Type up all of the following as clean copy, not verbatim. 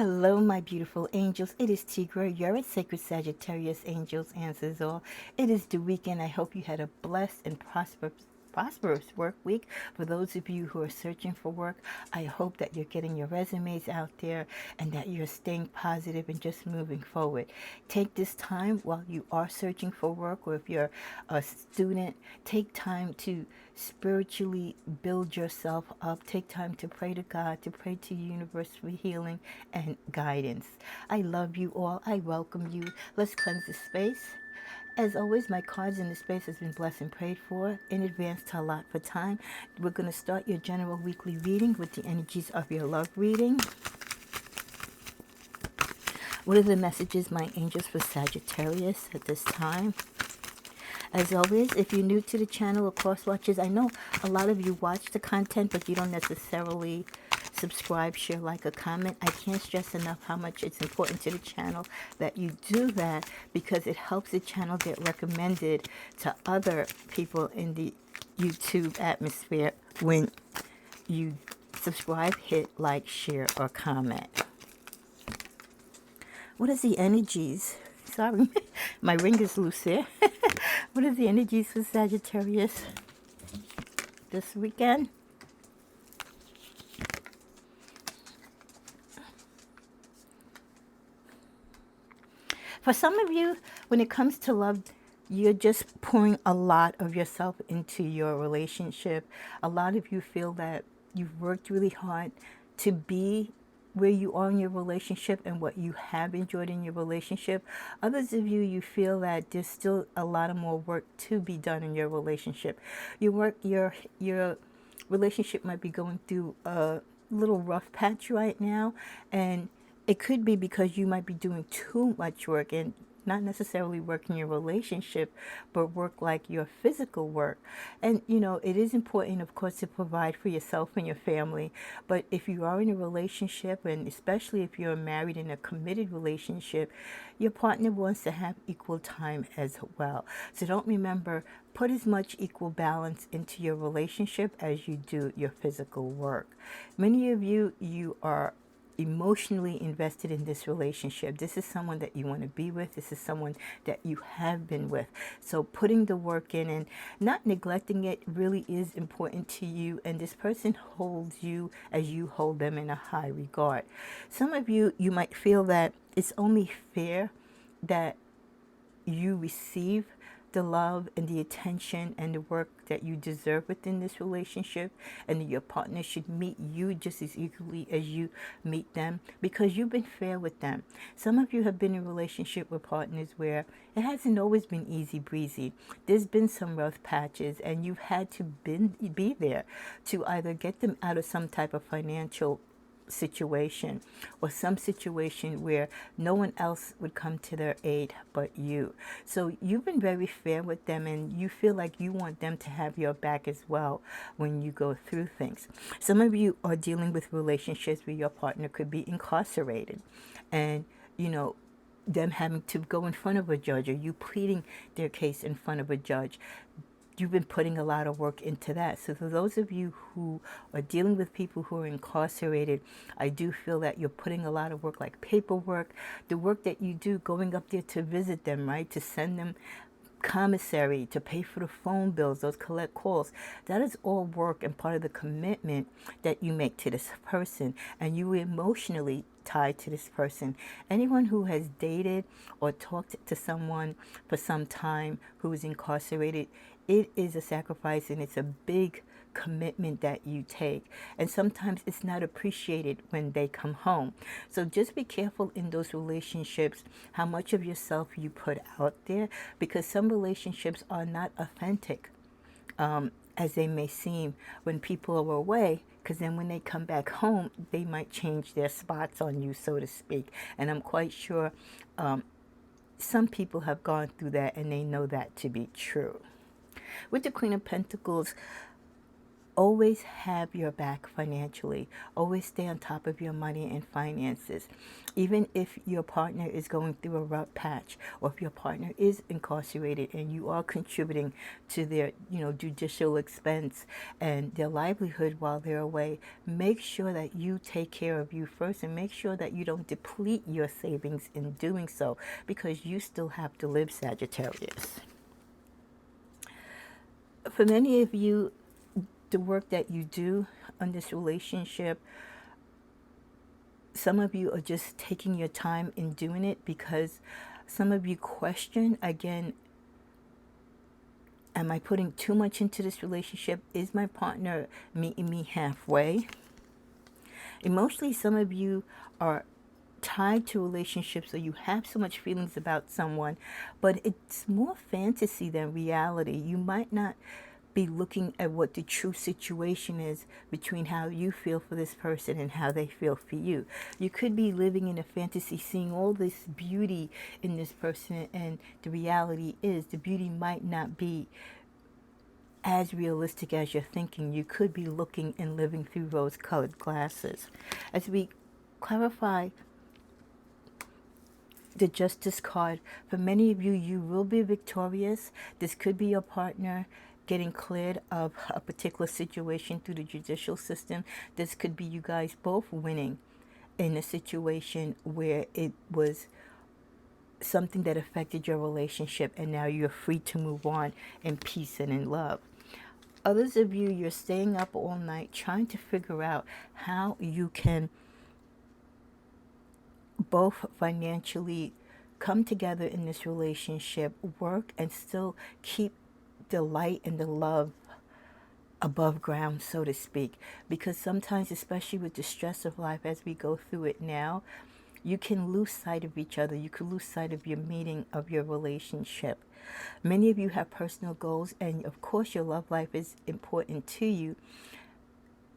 Hello, my beautiful angels. It is Tigra, your sacred Sagittarius angels answers all. It is the weekend. I hope you had a blessed and prosperous work week. For those of you who are searching for work, I hope that you're getting your resumes out there and that you're staying positive and just moving forward. Take this time while you are searching for work, or if you're a student, take time to spiritually build yourself up. Take time to pray to God, to pray to the universe for healing and guidance. I love you all. I welcome you. Let's cleanse the space. As always, my cards in the space has been blessed and prayed for in advance to allot for time. We're going to start your general weekly reading with the energies of your love reading. What are the messages, my angels, for Sagittarius at this time? As always, if you're new to the channel or cross watchers, I know a lot of you watch the content, but you don't necessarily subscribe, share, like, or comment. I can't stress enough how much it's important to the channel that you do that, because it helps the channel get recommended to other people in the YouTube atmosphere when you subscribe, hit like, share, or comment. What is the energies? Sorry, my ring is loose here. What are the energies for Sagittarius this weekend? For some of you, when it comes to love, you're just pouring a lot of yourself into your relationship. A lot of you feel that you've worked really hard to be where you are in your relationship and what you have enjoyed in your relationship. Others of you, you feel that there's still a lot of more work to be done in your relationship. Your relationship might be going through a little rough patch right now, and it could be because you might be doing too much work, and not necessarily work in your relationship, but work like your physical work. And it is important, of course, to provide for yourself and your family. But if you are in a relationship, and especially if you're married in a committed relationship, your partner wants to have equal time as well. So don't remember, put as much equal balance into your relationship as you do your physical work. Many of you, you are emotionally invested in this relationship. This is someone that you want to be with. This is someone that you have been with. So putting the work in and not neglecting it really is important to you. And this person holds you as you hold them in a high regard. Some of you, you might feel that it's only fair that you receive the love and the attention and the work that you deserve within this relationship, and that your partner should meet you just as equally as you meet them, because you've been fair with them. Some of you have been in a relationship with partners where it hasn't always been easy breezy. There's been some rough patches, and you've had to be there to either get them out of some type of financial situation, or some situation where no one else would come to their aid but you. So you've been very fair with them, and you feel like you want them to have your back as well when you go through things. Some of you are dealing with relationships where your partner could be incarcerated, and them having to go in front of a judge, or you pleading their case in front of a judge. You've been putting a lot of work into that. So for those of you who are dealing with people who are incarcerated, I do feel that you're putting a lot of work, like paperwork, the work that you do going up there to visit them, right? To send them commissary, to pay for the phone bills, those collect calls. That is all work and part of the commitment that you make to this person, and you emotionally tied to this person. Anyone who has dated or talked to someone for some time who is incarcerated, it is a sacrifice, and it's a big commitment that you take, and sometimes it's not appreciated when they come home. So just be careful in those relationships how much of yourself you put out there, because some relationships are not authentic, as they may seem when people are away, because then when they come back home, they might change their spots on you, so to speak. And I'm quite sure some people have gone through that, and they know that to be true. With the Queen of Pentacles, always have your back financially. Always stay on top of your money and finances. Even if your partner is going through a rough patch, or if your partner is incarcerated and you are contributing to their, judicial expense and their livelihood while they're away, make sure that you take care of you first, and make sure that you don't deplete your savings in doing so, because you still have to live, Sagittarius. For many of you, the work that you do on this relationship, some of you are just taking your time in doing it because some of you question, again, am I putting too much into this relationship? Is my partner meeting me halfway? Emotionally, some of you are tied to relationships, so you have so much feelings about someone, but it's more fantasy than reality. You might not be looking at what the true situation is between how you feel for this person and how they feel for you. You could be living in a fantasy, seeing all this beauty in this person, and the reality is the beauty might not be as realistic as you're thinking. You could be looking and living through rose-colored glasses. As we clarify the Justice card, for many of you, you will be victorious. This could be your partner getting cleared of a particular situation through the judicial system. This could be you guys both winning in a situation where it was something that affected your relationship, and now you're free to move on in peace and in love. Others of you, you're staying up all night trying to figure out how you can both financially come together in this relationship, work, and still keep the light and the love above ground, so to speak. Because sometimes, especially with the stress of life as we go through it now, you can lose sight of each other. You can lose sight of your meaning of your relationship. Many of you have personal goals, and of course your love life is important to you.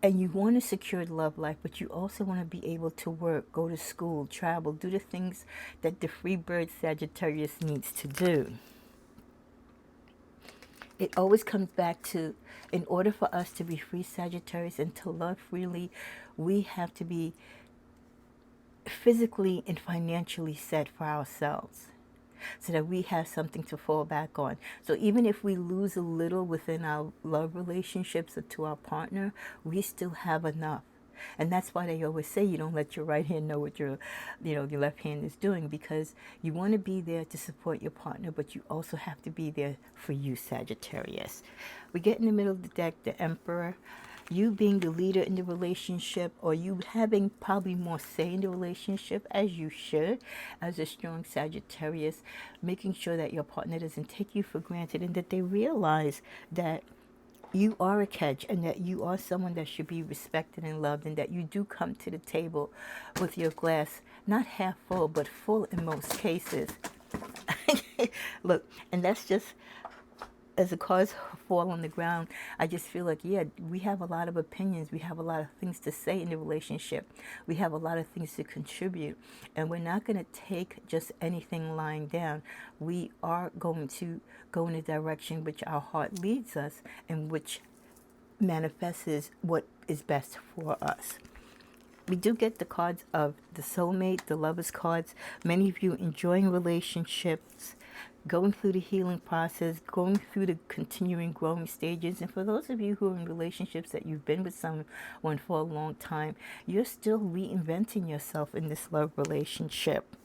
And you want to secure the love life, but you also want to be able to work, go to school, travel, do the things that the free bird Sagittarius needs to do. It always comes back to, in order for us to be free, Sagittarius, and to love freely, we have to be physically and financially set for ourselves, so that we have something to fall back on. So even if we lose a little within our love relationships or to our partner, we still have enough. And that's why they always say you don't let your right hand know what your left hand is doing, because you want to be there to support your partner, but you also have to be there for you, Sagittarius. We get in the middle of the deck, the Emperor. You being the leader in the relationship, or you having probably more say in the relationship, as you should, as a strong Sagittarius, making sure that your partner doesn't take you for granted, and that they realize that you are a catch, and that you are someone that should be respected and loved, and that you do come to the table with your glass not half full, but full in most cases. Look, and that's just, as the cards fall on the ground, I just feel like, yeah, we have a lot of opinions. We have a lot of things to say in the relationship. We have a lot of things to contribute. And we're not going to take just anything lying down. We are going to go in a direction which our heart leads us, and which manifests what is best for us. We do get the cards of the soulmate, the lovers cards. Many of you enjoying relationships, going through the healing process, going through the continuing growing stages. And for those of you who are in relationships that you've been with someone for a long time, you're still reinventing yourself in this love relationship.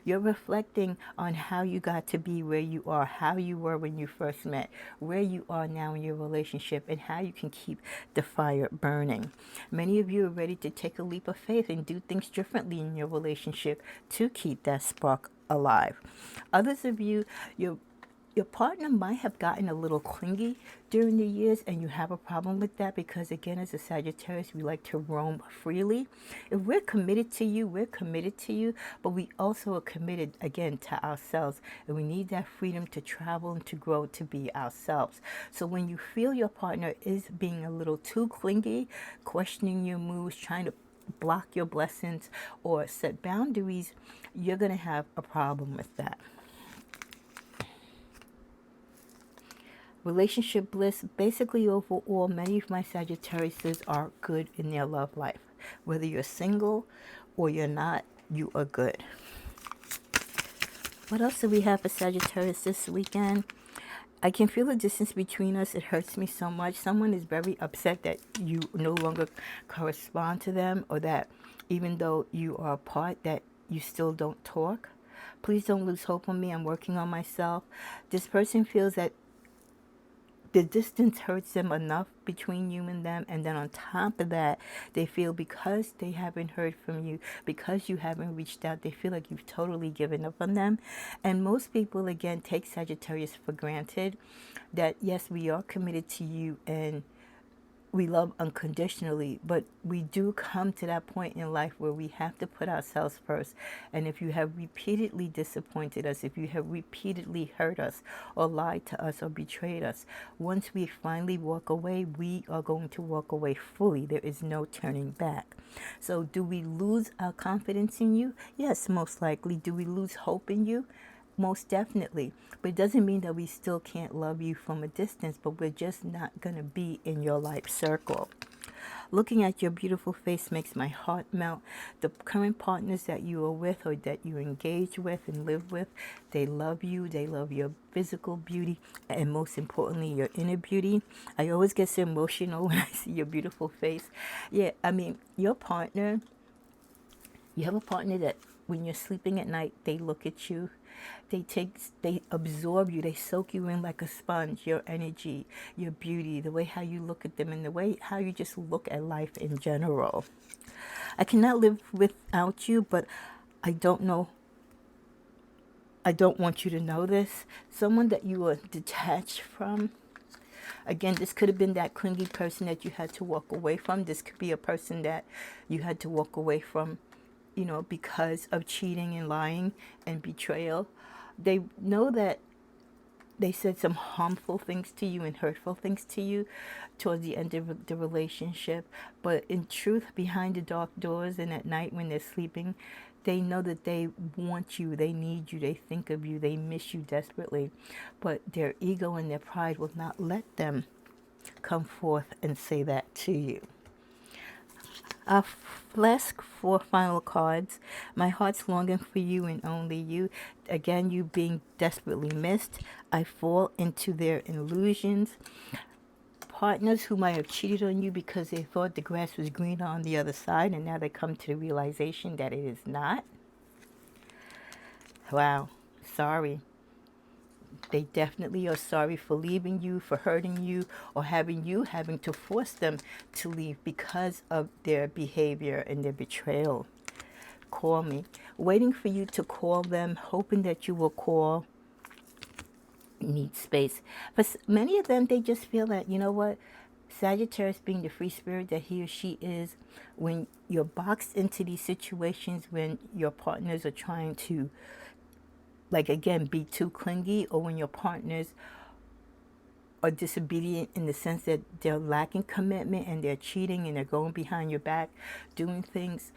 You're reflecting on how you got to be where you are, how you were when you first met, where you are now in your relationship, and how you can keep the fire burning. Many of you are ready to take a leap of faith and do things differently in your relationship to keep that spark alive. Others of you, your partner might have gotten a little clingy during the years, and you have a problem with that, because again, as a Sagittarius, we like to roam freely. If we're committed to you, we're committed to you, but we also are committed, again, to ourselves, and we need that freedom to travel and to grow, to be ourselves. So when you feel your partner is being a little too clingy, questioning your moves, trying to block your blessings or set boundaries, you're going to have a problem with that. Relationship bliss, basically overall, many of my Sagittariuses are good in their love life. Whether you're single or you're not, you are good. What else do we have for Sagittarius this weekend? I can feel the distance between us. It hurts me so much. Someone is very upset that you no longer correspond to them, or that even though you are apart, that you still don't talk. Please don't lose hope on me. I'm working on myself. This person feels that the distance hurts them enough between you and them, and then on top of that, they feel because they haven't heard from you, because you haven't reached out, they feel like you've totally given up on them. And most people, again, take Sagittarius for granted, that yes, we are committed to you and we love unconditionally, but we do come to that point in life where we have to put ourselves first. And if you have repeatedly disappointed us, if you have repeatedly hurt us or lied to us or betrayed us, once we finally walk away, we are going to walk away fully. There is no turning back. So do we lose our confidence in you? Yes, most likely. Do we lose hope in you? Most definitely. But it doesn't mean that we still can't love you from a distance, but we're just not going to be in your life circle. Looking at your beautiful face makes my heart melt. The current partners that you are with or that you engage with and live with, they love you. They love your physical beauty and most importantly, your inner beauty. I always get so emotional when I see your beautiful face. Yeah, I mean, your partner, you have a partner that when you're sleeping at night, they look at you. They absorb you. They soak you in like a sponge. Your energy, your beauty, the way how you look at them, and the way how you just look at life in general. I cannot live without you, but I don't know. I don't want you to know this. Someone that you are detached from. Again, this could have been that clingy person that you had to walk away from. This could be a person that you had to walk away from, because of cheating and lying and betrayal. They know that they said some harmful things to you and hurtful things to you towards the end of the relationship. But in truth, behind the dark doors and at night when they're sleeping, they know that they want you, they need you, they think of you, they miss you desperately. But their ego and their pride will not let them come forth and say that to you. Our last four final cards. My heart's longing for you and only you. Again, you being desperately missed. I fall into their illusions. Partners who might have cheated on you because they thought the grass was greener on the other side, and now they come to the realization that it is not. Wow, sorry. They definitely are sorry for leaving you, for hurting you, or having to force them to leave because of their behavior and their betrayal. Call me. Waiting for you to call them, hoping that you will call. Need space. But many of them, they just feel that, you know what? Sagittarius, being the free spirit that he or she is, when you're boxed into these situations, when your partners are trying to, like, again, be too clingy, or when your partners are disobedient in the sense that they're lacking commitment and they're cheating and they're going behind your back, doing things,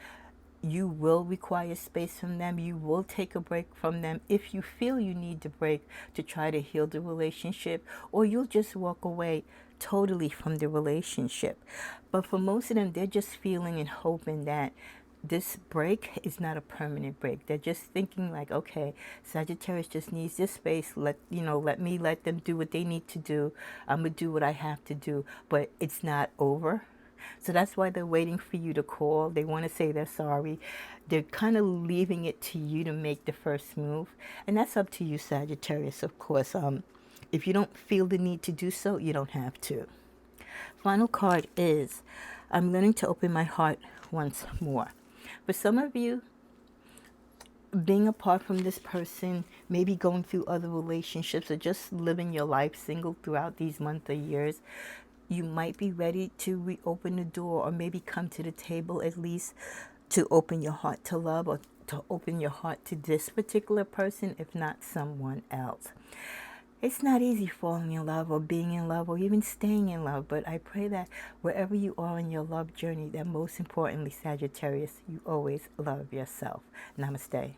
you will require space from them. You will take a break from them if you feel you need the break to try to heal the relationship, or you'll just walk away totally from the relationship. But for most of them, they're just feeling and hoping that this break is not a permanent break. They're just thinking like, okay, Sagittarius just needs this space. Let them do what they need to do. I'm gonna do what I have to do, but it's not over. So that's why they're waiting for you to call. They want to say they're sorry. They're kind of leaving it to you to make the first move, and that's up to you, Sagittarius. Of course, if you don't feel the need to do so, you don't have to. Final card is, I'm learning to open my heart once more. For some of you, being apart from this person, maybe going through other relationships, or just living your life single throughout these months or years, you might be ready to reopen the door, or maybe come to the table at least to open your heart to love, or to open your heart to this particular person, if not someone else. It's not easy falling in love or being in love or even staying in love, but I pray that wherever you are in your love journey, that most importantly, Sagittarius, you always love yourself. Namaste.